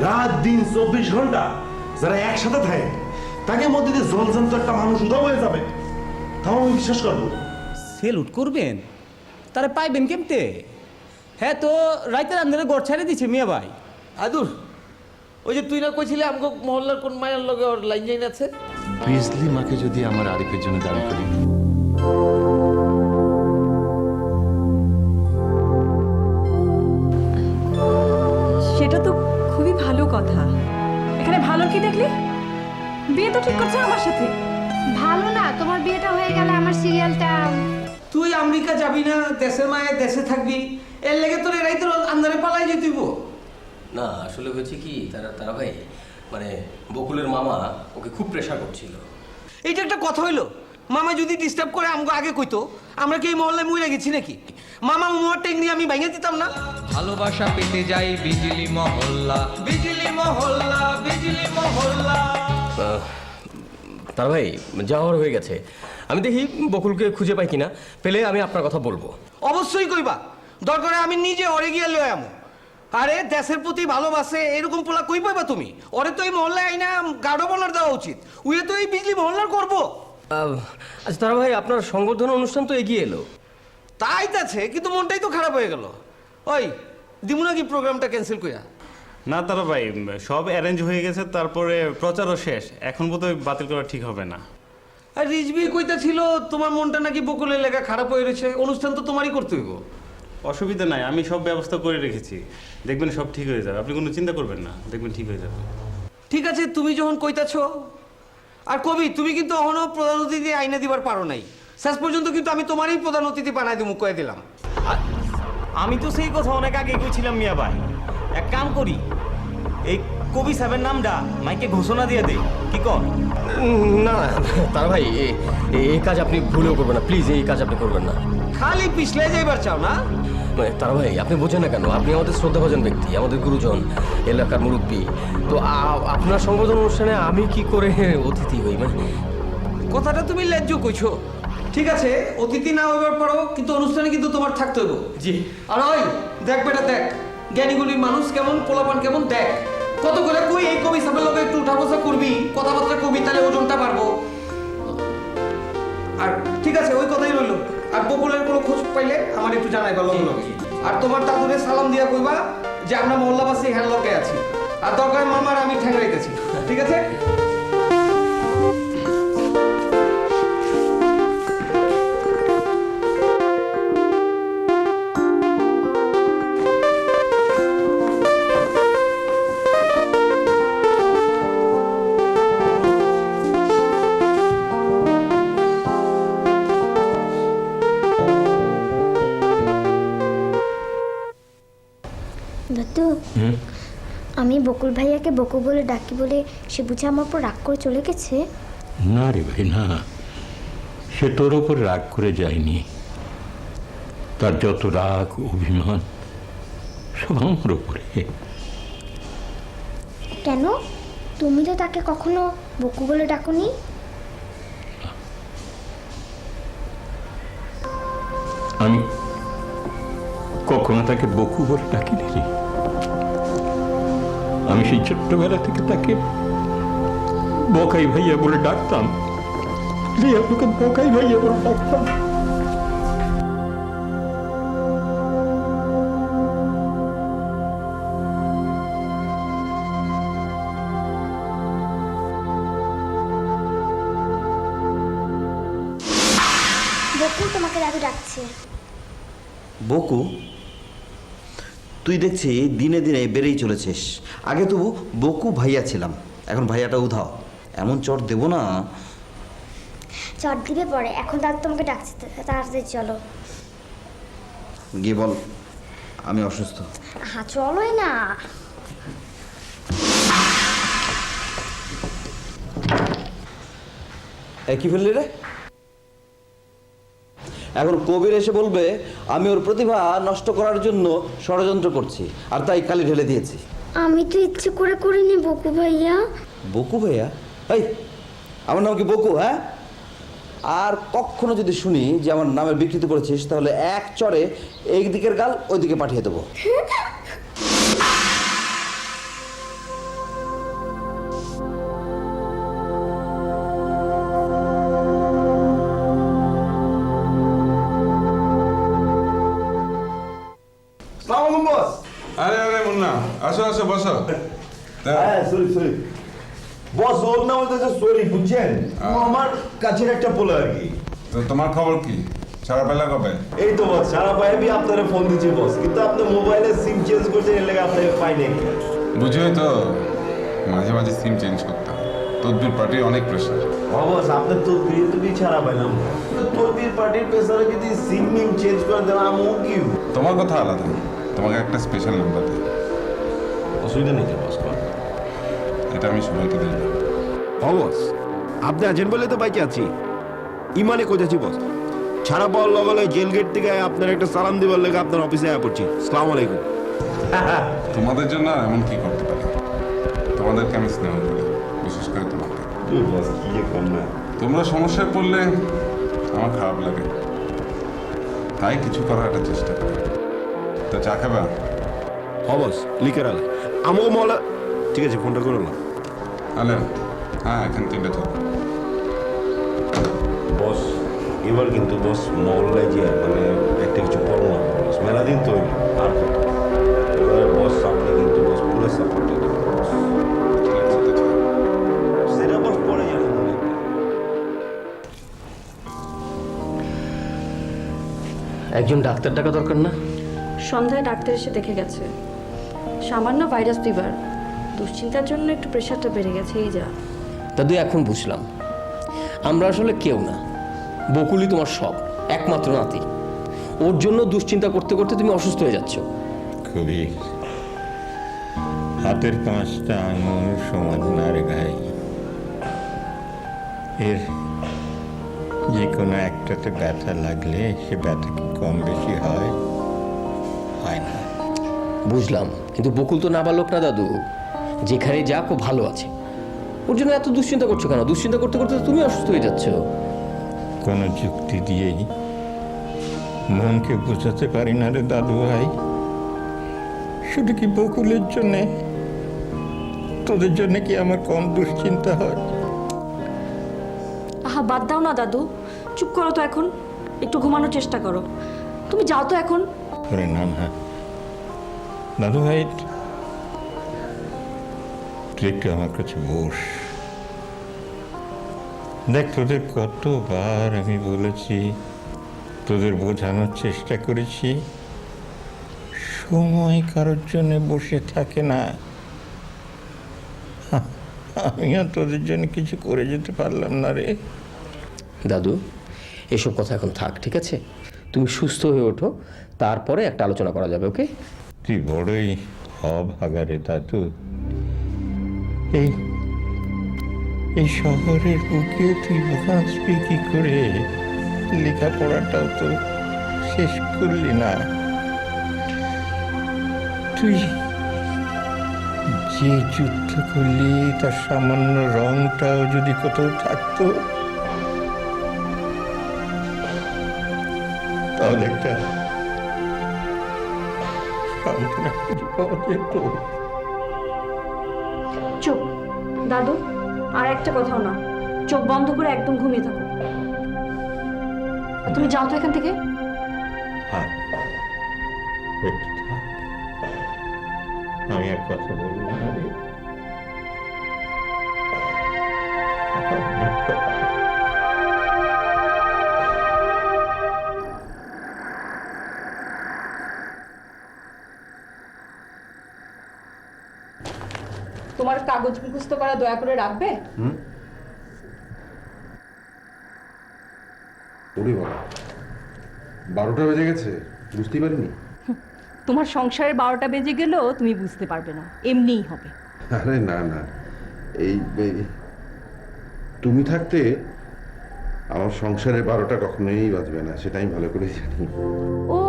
রাত দিন 24 ঘন্টা যারা একসাথে থাকে তাকে মধ্যে দিয়ে জলজান্ত একটা মানুষ উধাও হয়ে যাবে, তাও আমি বিশ্বাস করবো? সেলুট করবেন, তারা পাইবেন কেমতে? হ্যাঁ তো রাইতের আন্ধারে গড় ছাড়ে দিছে মিয়া ভাই। আদুর, ওই যে তুই না কইছিলি আমগো মহল্লার কোন মায়ের লগে ওর লাইন যাইন আছে? বিজলি মাকে যদি আমার আরিফের জন্য দান করি। সেটা তো খুবই ভালো কথা। এখানে ভালো কি দেখলি? বিয়ে তো ঠিক করছে আমার সাথে। ভালো না, তোমার বিয়েটা হয়ে গেলে আমার সিরিয়ালটা। তুই আমেরিকা যাবি না, দেশের মায়ে দেশে থাকবি, এর লেগে তোর এরাই তোর আন্ধারে পালাই যেতেইব। না আসলে হয়েছে কি, তারা ভাই মানে বকুলের মামা ওকে খুব প্রেশার করছিল। এইটা একটা কথা হইলো? মামা যদি ডিস্টার্ব করে আমাকে আগে কইতো, আমরা কি এই মহল্লায় মইরা গেছি নাকি? মামা মুমার টেক নিয়ে আমি ভেঙে দিতাম না? ভালোবাসা পেতে যাই বিজলি মহল্লা, বিজলি মহল্লা, বিজলি মহল্লা। তার ভাই যাওয়ার হয়ে গেছে, আমি দেখি বকুলকে খুঁজে পাই কিনা, পেলে আমি আপনার কথা বলবো। অবশ্যই কইবা, দরকারে আমি নিজে ওরে গিয়ে লয়ে আমো। আরে দেশের প্রতি ভালোবাসে এরকম পোলা কই পাইবা তুমি? ওরে তো এই মহল্লায় আইনা গাঢ় বলার দেওয়া উচিত। উইয়ে তো এই বিজলি মহল্লার করবো। আচ্ছা তারা ভাই, আপনার সংবর্ধনা অনুষ্ঠান তো এগিয়ে এলো। তাই আছে, কিন্তু মনটাই তো খারাপ হয়ে গেল। ওই দিমু নাকি প্রোগ্রামটা ক্যান্সেল কইরা? না তারা ভাই, সব অ্যারেঞ্জ হয়ে গেছে, তারপরে প্রচারও শেষ, এখন বোধহয় বাতিল করা ঠিক হবে না। আর রিজবি কইতা ছিল তোমার মনটা নাকি বকুলের লেখা খারাপ হয়ে রয়েছে, অনুষ্ঠান তো তোমারই করতে হইব। অসুবিধা নাই, আমি সব ব্যবস্থা করে রেখেছি, দেখবেন সব ঠিক হয়ে যাবে, আপনি কোনো চিন্তা করবেন না, দেখবেন ঠিক হয়ে যাবে। ঠিক আছে, তুমি যখন কইতাছ। আর কবি, তুমি কিন্তু এখনো প্রধান অতিথি আইনা দিবার পারো নাই। শেষ পর্যন্ত কিন্তু আমি তোমারই প্রধান অতিথি বানাই দিব, কয়ে দিলাম। আমি তো সেই কথা অনেক আগে কইছিলাম মিয়া ভাই। এক কাম করি, এই কবি সাহেবের নামটা মাইকে ঘোষণা দিয়ে দেই, কি কন? না তারা ভাই, এই কাজ আপনি ভুলেও করবেন না, প্লিজ এই কাজ আপনি করবেন না। খালি পিছলে যাইবার চাও না? মানে তারা ভাই, আপনি বোঝেন না কেন? আপনি আমাদের শ্রদ্ধাভাজন ব্যক্তি, আমাদের গুরুজন, এলাকার মুরব্বী। তো আপনার সংবর্ধনা অনুষ্ঠানে আমি কি করে অতিথি হই? মানে কথাটা তুমি ন্যায্য কইছো। ঠিক আছে, অতিথি না হইবার পারো, কিন্তু অনুষ্ঠানে কিন্তু তোমার থাকতে হইব। জি। আর ওই দেখ বেটা, দেখ জ্ঞানীগুলির মানুষ কেমন, পোলাপান কেমন, দেখ কত করে কই এই কবি সাহেবের লোক একটু উঠা বসা করবি, কথাবার্তা কবি, তাহলে ওজনটা পারবো। আর ঠিক আছে, ওই কথাই রইলো। আর বকুলের কোনো খোঁজ পাইলে আমার একটু জানাইবা লগে লগে। আর তোমার দাদুরে সালাম দিয়া কইবা যে আমরা মহল্লাবাসী হ্যাঁ লগে আছি, আর দরকার মামার আমি ঠ্যাং রেখেছি। ঠিক আছে? দাদু, আমি বকুল ভাইয়াকে বকু বলে ডাকি বলে সে বুঝে আমার উপর রাগ করে চলে গেছে? না রে ভাই না, সে তোর ওপর রাগ করে যায়নি, তার যত রাগ অভিমান সব আমার ওপরে। কেন? তুমি তো তাকে কখনো বকু বলে ডাকোনি। আমি কখনো তাকে বকু বলে ডাকিনি রে। আমি সেই ছোট্টবেলা থেকে তাকে বকাই ভাইয়া বলে ডাকতাম, আপনাকে বকাই ভাইয়া বলে ডাকতাম। বকু তোমাকে দাদু ডাকছে। বকু, তুই দেখছি দিনে দিনে বেড়েই চলেছিস। আগে তবু বকু ভাইয়া ছিলাম, এখন ভাইয়াটা উধাও। এমন চট দেব না। চট দিবে পরে, এখন দাদু তোমাকে ডাকছে, তাড়াতাড়ি চলো। গিয়ে বল আমি অসুস্থ। হ্যাঁ চলোই না। কি ফেললি রে? এখন কবির এসে বলবে আমি ওর প্রতিভা নষ্ট করার জন্য ষড়যন্ত্র করছি, আর তাই কালি ঢেলে দিয়েছি। আমি তো ইচ্ছে করে করিনি বকু ভাইয়া। বকু ভাইয়া? এই আমার নাম কি বকু? হ্যাঁ, আর কখনো যদি শুনি যে আমার নামের বিকৃতি করেছিস, তাহলে এক চড়ে এই দিকের গাল ওই দিকে পাঠিয়ে দেবো। আরে আরে মুন্না, আসো আসো বসো। হ্যাঁ সরি সরি বস, ওর নাম হচ্ছে সরি, বুঝছেন? ও আমার কাছের একটা পোলা আর কি। তো তোমার খবর কি? সারা বেলা কবে? এই তো বস, সারা বাইরে আপনারা ফোন দিচ্ছি বস, কিন্তু আপনি মোবাইলে সিম চেঞ্জ করতে এর লাগে আপনাকে পাই নাই। বুঝোই তো, মাঝে মাঝে সিম চেঞ্জ করতে হয়। তদবির পার্টির অনেক প্রেশার। বস আপনার তো বিয়ে তো ছাড়া পাইলাম, তোর পার্টির প্রেসারে যদি সিম মিম চেঞ্জ করে দেন আমও কি? তোমার কথা আলাদা, তোমাকে একটা স্পেশাল নাম্বার দিই। অসুবিধা নেই তো বস, এটা আমি সবাইকে দিই না। বস আপনি আছেন বলে তো বাইকে আছি, ইমানে কোথাছি বস। ছাড়া পাওয়ার লগে জেল গেট থেকে আপনার একটা সালাম দিবার লেগে আপনার অফিসে আয়া পড়ছি। আসসালামু আলাইকুম। তোমাদের জন্য আর এমন কি করতে পারি, তোমাদেরকে আমি স্নেহ করি, বিশেষ করে তোমাকে। বস কি যে কম না, তোমরা সমস্যায় পড়লে আমার খারাপ লাগে, তাই কিছু করার একটা চেষ্টা করি। তো চা খাবা? বস লিখে আলা আমাকে মহলা। ঠিক আছে, ফোনটা করো না। আলে হ্যাঁ, এখানে 3টে থাকবে। বস এবার কিন্তু বস মহল্লায় যে মানে একটা কিছু করো না বস, মেলা দিন তো আর এবার বস আপনি কিন্তু বস পুরো সাপোর্ট দেবেন বস। সেটা বস পরে জানেন। একজন ডাক্তার ডাকা দরকার না? সন্ধ্যায় ডাক্তার এসে দেখে গেছে সামান্য ভাইরাস ফিভার, দুশ্চিন্তার জন্য একটু প্রেশারটা বেড়ে গেছে, এই যা। দাদু এখন বুঝলাম আমরা আসলে কেউ না, বকুলই তোমার সব, একমাত্র নাতি। ওর জন্য দুশ্চিন্তা করতে করতে তুমি অসুস্থ হয়ে যাচ্ছ। খুবই হাতের 5টা আঙুল সমান না রে ভাই, এর যে কোনো একটাতে ব্যথা লাগলে সে ব্যথা কি কম বেশি হয়? হয় না। বুঝলাম, কিন্তু বকুল তো নাবালক না দাদু, যেখানে যাক ও ভালো আছে। ওর জন্য এত দুশ্চিন্তা করছো কেন? দুশ্চিন্তা করতে করতে তুমি অসুস্থ হয়ে যাচ্ছ। কোনো যুক্তি দিয়েই মনকে বোঝাতে পারি না রে দাদু ভাই। শুধু কি বকুলের জন্যে, তোদের জন্য কি আমার কম দুশ্চিন্তা হয়? আহা বাদ দাও না দাদু, চুপ করো তো এখন, একটু ঘুমানোর চেষ্টা করো। তুমি যাও তো এখন। ওরে না না দাদু ভাই, তুই একটু আমার কাছে বস। দেখ, তোদের কতবার আমি বলেছি, তোদের বোঝানোর চেষ্টা করেছি, সময় কারোর জন্য বসে থাকে না। আমিও তোদের জন্য কিছু করে যেতে পারলাম না রে দাদু। এসব কথা এখন থাক, ঠিক আছে? তুমি সুস্থ হয়ে ওঠো, তারপরে একটা আলোচনা করা যাবে, ওকে? তুই বড়ই অভাগা রে দাদু। এই এই শহরের বুকে তুই বাঁচবি কি করে? লেখাপড়াটাও তো শেষ করলি না। তুই যে যুদ্ধ করলি তার সামান্য রংটাও যদি কোথাও থাকতো, তাহলে একটা সান্ত্বনা খুঁজে পাওয়া যেত। চুপ দাদু, আর একটা কথাও না, চোখ বন্ধ করে একদম ঘুমিয়ে থাকো। তুমি যাও তো এখান থেকে। হ্যাঁ, একটু থাক। আমি আর কথা বলবো না রে। তোমার কাগজ মুখস্থ করা দয়া করে রাখবে? ওরে বাবা, 12টা বেজে গেছে, বুঝতেই পারিনি। তোমার সংসারের 12টা বেজে গেলেও তুমি বুঝতে পারবে না, এমনিই হবে। আরে না না, এই তুমি থাকতে আমার সংসারে 12টা কখনোই বাজবে না, সেটা আমি ভালো করে জানি। ও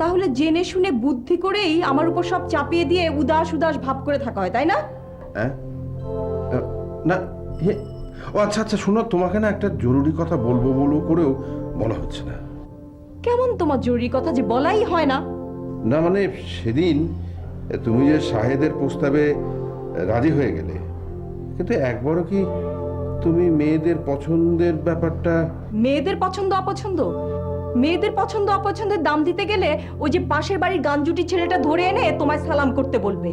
তাহলে জেনে শুনে বুদ্ধি করেই আমার উপর সব চাপিয়ে দিয়ে উদাস উদাস ভাব করে থাকা হয়, তাই না? হ্যাঁ না, ও আচ্ছা আচ্ছা, শোনো, তোমাকে না একটা জরুরি কথা বলবো বলবো করেও বলা হচ্ছে না। কেমন তোমার জরুরি কথা যে বলাই হয় না? না মানে সেদিন তুমি যে শাহেদের প্রস্তাবে রাজি হয়ে গেলে, কিন্তু একবারও কি তুমি মেয়েদের পছন্দের ব্যাপারটা? মেয়েদের পছন্দ অপছন্দ মেয়েদের পছন্দ অপছন্দের দাম দিতে গেলে ওই যে পাশের বাড়ির গাঞ্জুটি ছেলেটা ধরে এনে তোমায় সালাম করতে বলবে।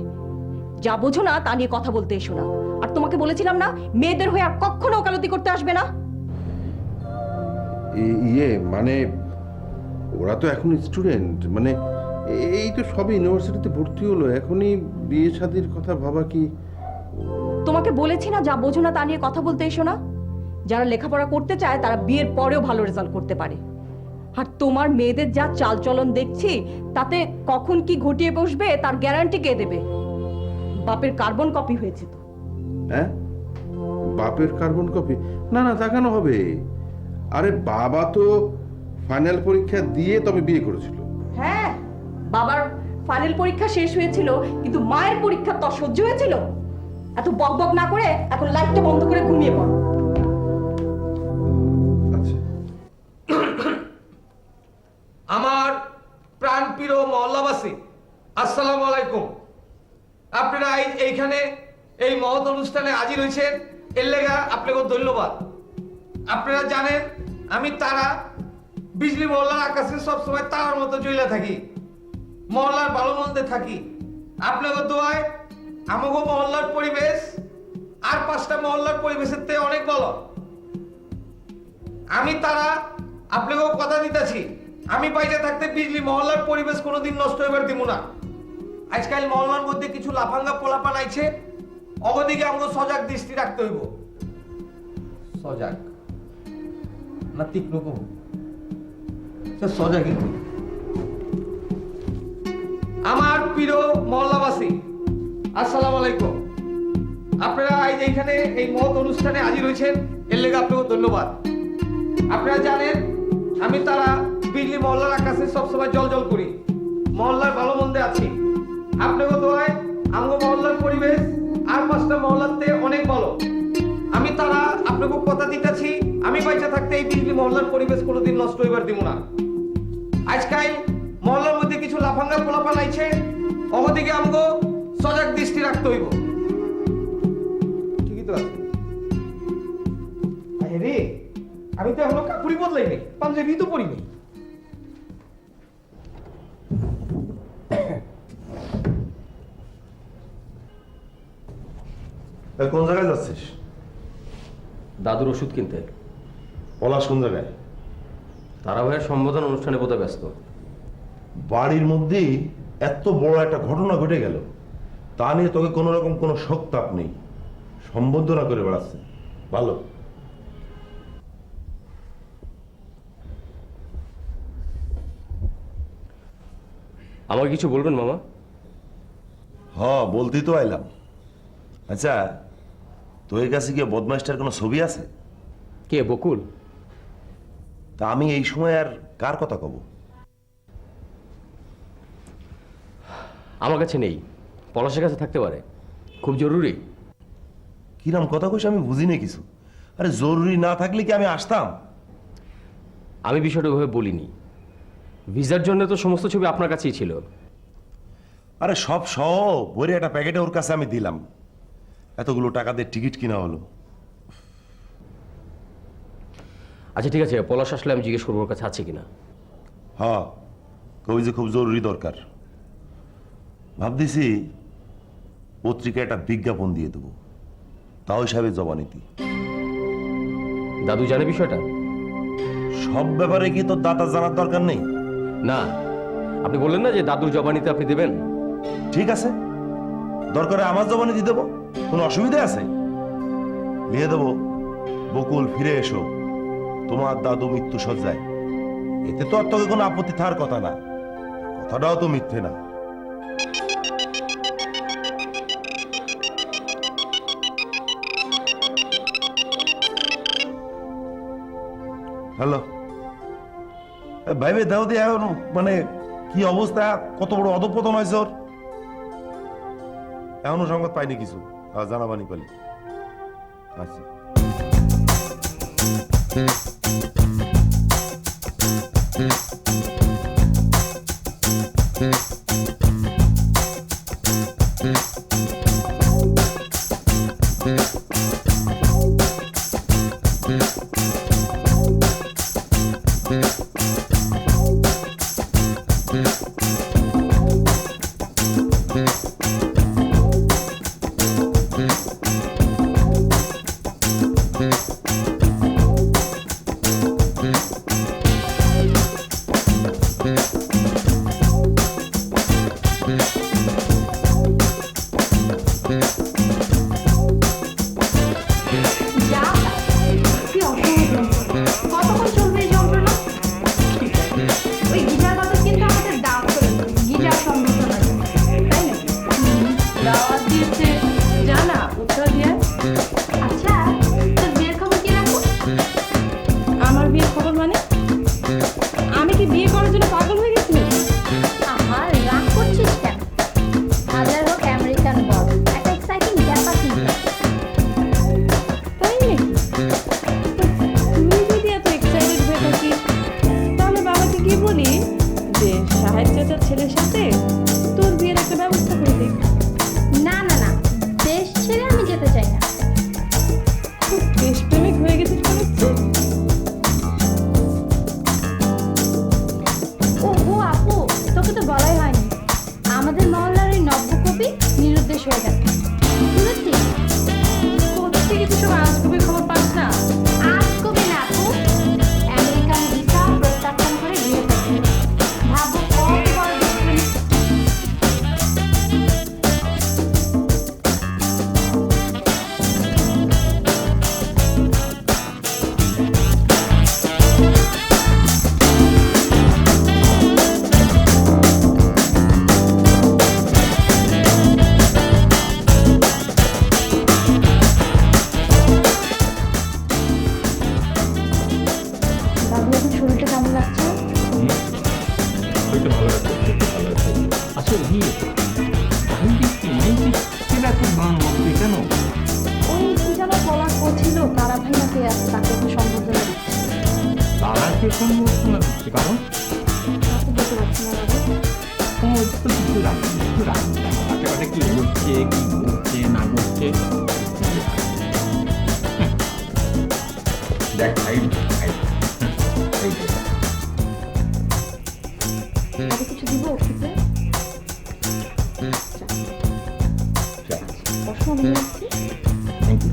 যা বোঝো না তা নিয়ে কথা বলতে এসো না। আর তোমাকে বলেছিলাম না মেয়েদের হয়ে আর কখনো ওকালতি করতে আসবে না। ইয়ে মানে ওরা তো এখন স্টুডেন্ট, মানে এই তো সবে ইউনিভার্সিটিতে ভর্তি হলো, এখনই বিয়ে শাদির কথা ভাবা কি? তোমাকে বলেছি না যা বোঝো না তা নিয়ে কথা বলতে এসো না। যারা লেখাপড়া করতে চায় তারা বিয়ের পরেও ভালো রেজাল্ট করতে পারে। আর তোমার মেয়েদের যা চালচলন দেখছি তাতে কখন কি ঘটিয়ে বসবে তার গ্যারান্টি কে দেবে? বাপের কার্বন কপি হয়েছে তো। হ্যাঁ, বাপের কার্বন কপি? না না, তা কেন হবে? আরে বাবা তো ফাইনাল পরীক্ষা দিয়ে তবে বিয়ে করেছিল। হ্যাঁ, বাবার ফাইনাল পরীক্ষা শেষ হয়েছিল, কিন্তু মায়ের পরীক্ষা তো সহ্য হয়েছিল? এত বকবক না করে এখন লাইটটা বন্ধ করে ঘুমিয়ে পড়ো। আমার প্রাণপ্রিয় মহল্লাবাসী, আসসালামু আলাইকুম। আপনারা এইখানে এই মহৎ অনুষ্ঠানে হাজির হয়েছেন, এর লেগা আপনাকে ধন্যবাদ। আপনারা জানেন আমি তারা বিজলি মহল্লার আকাশে সবসময় তারার মতো জ্বলে থাকি, মহল্লার ভালো মন্দে থাকি। আপনাকে দোয়ায় আমাকে মহল্লার পরিবেশ আর 5টা মহল্লার পরিবেশের থেকে অনেক ভালো। আমি তারা আপনাকেও কথা দিতেছি, আমি বাইরে থাকতে বিজলি মহল্লার পরিবেশ কোনোদিন নষ্ট হইবার দিব না। আজকাল মহল্লার মধ্যে কিছু লাফাঙ্গা পোলাপান আইছে, অগদিকে আমাকে সজাগ দৃষ্টি রাখতে হইব। সজাগ না তীক্ষ্ণ কম সজাগই। আমার প্রিয় মহল্লাবাসী, আসসালামু আলাইকুম। আপনারা আজ এইখানে এই মহৎ অনুষ্ঠানে হাজির হয়েছেন, এর লেগে আপনাকে ধন্যবাদ। আপনারা জানেন আমি তারা বিজলি মহল্লার আকাশে সবসময় জল জল করি, মহল্লার ভালো মন্দে আছি। আপনাকে দোয়ায় আমগো মহল্লার পরিবেশ আর 5টা মহল্লার থেকে অনেক ভালো। আমি তারা আপনাকে কথা দিতেছি, আমি বাইচা থাকতে এই বিজলি মহল্লার পরিবেশ কোনোদিন নষ্ট হইবার দিব না। আজকাল মহল্লার মধ্যে কিছু লাফাঙ্গা পোলাপান আইছে, অগদিকে আমগো সজাগ দৃষ্টি রাখতে হইব। ঠিকই তো আছে। আরে আমি তো এখনো কাপড়ি বদলাই নাই, পাঞ্জাবি তো পরি নাই। কোন জায়গায় যাচ্ছিস? দাদুর ওষুধ কিনতে। পলাশ কোন জায়গায়? তারা ভাইয়ের সম্বোধন অনুষ্ঠানে বোধহয় ব্যস্ত। বাড়ির মধ্যেই এত বড় একটা ঘটনা ঘটে গেল, তা নিয়ে তোকে কোনো রকম কোনো শোক তাপ নেই, সম্বোধনা করে বেড়াচ্ছে। ভালো। আমাকে কিছু বলবেন মামা? বলতেই তো আইলাম। আচ্ছা, তোর কাছে কি বদমাইশটার কোনো ছবি আছে? কে, বকুল? তা আমি এই সময় আর কার কথা কব? আমার কাছে নেই, পলাশের কাছে থাকতে পারে, খুব জরুরি। কিরম কথা কইস আমি বুঝি না কিছু। আরে জরুরি না থাকলে কি আমি আসতাম? আমি বিষয়টা ওইভাবে বলিনি। ভিসার জন্য তো সমস্ত ছবি আপনার কাছেই ছিল। আরে সব সহ ভরে একটা প্যাকেটে ওর কাছে আমি দিলাম, এতগুলো টাকা দিয়ে টিকিট কিনা হলো। আচ্ছা ঠিক আছে, পলাশ আসলে আমি জিজ্ঞেস করবো ওর কাছে আছে কিনা। কবি যে খুব জরুরি দরকার। ভাবতেছি পত্রিকায় একটা বিজ্ঞাপন দিয়ে দেবো, তাও হিসাবে জবানীতি। দাদু জানে বিষয়টা? সব ব্যাপারে কি তোর দাদা জানার দরকার নেই? না, আপনি বললেন না যে দাদুর জবানিতে আপনি দেবেন। ঠিক আছে, দরকারে আমার জবানীতি দেবো, কোনো অসুবিধা আছে? লিখে দেবো, বকুল ফিরে এসো, তোমার দাদু মৃত্যু সজ্জায়। এতে তো আর তোকে কোনো আপত্তি থাকার কথা না, কথাটাও তো মিথ্যে না। হ্যালো ভাইবে দাও দিয়ে মানে কি অবস্থা, কত বড় অধঃপতন হয়েছে ওর? এখনো সংবাদ পাইনি কিছু, জানাবানি পালি। আচ্ছা দেখ। না না না, দেশ ছেড়ে আমি যেতে চাই না। খুব দেশপ্রেমিক হয়ে গেছিস মনে হচ্ছে। ও আপু, তোকে তো বলাই হয়নি, আমাদের মহল্লার ওই নব্য কবি নিরুদ্দেশ হয়ে গেছে। শুনেছিস? কোথা থেকে তুই সব আজগুবি খবর পাস না? আজ কবি না আপু, আমেরিকান ভিসা প্রত্যাখ্যান করে বিয়ে করছে। ভাবো কত বড় দেশপ্রেমিক। দাদু, এখন শরীরটা কেমন লাগছে? হয়তো ভালো আছে, ভালো আছে। আচ্ছা ইয়ে আমি দেখছি সেটা খুব গান বলছে কেন? ওই কি যেন বলার করছিল, তারা ভাই নাকি আছে, তাকে একটু সম্বোধনা দিচ্ছে। তারাকে সম্বর্ধনা দিচ্ছে কারণ তাকে বলতে পারছি না দাদু। ও তো কিছু রাখছি আশেপাশে কি ঘুরছে কি ঘুরছে না ঘুরছে দেখ ভাই ভাই এই যে তাকে কিছু দিব খেতে? চল বসো, আমি নিয়ে আসছি। Thank you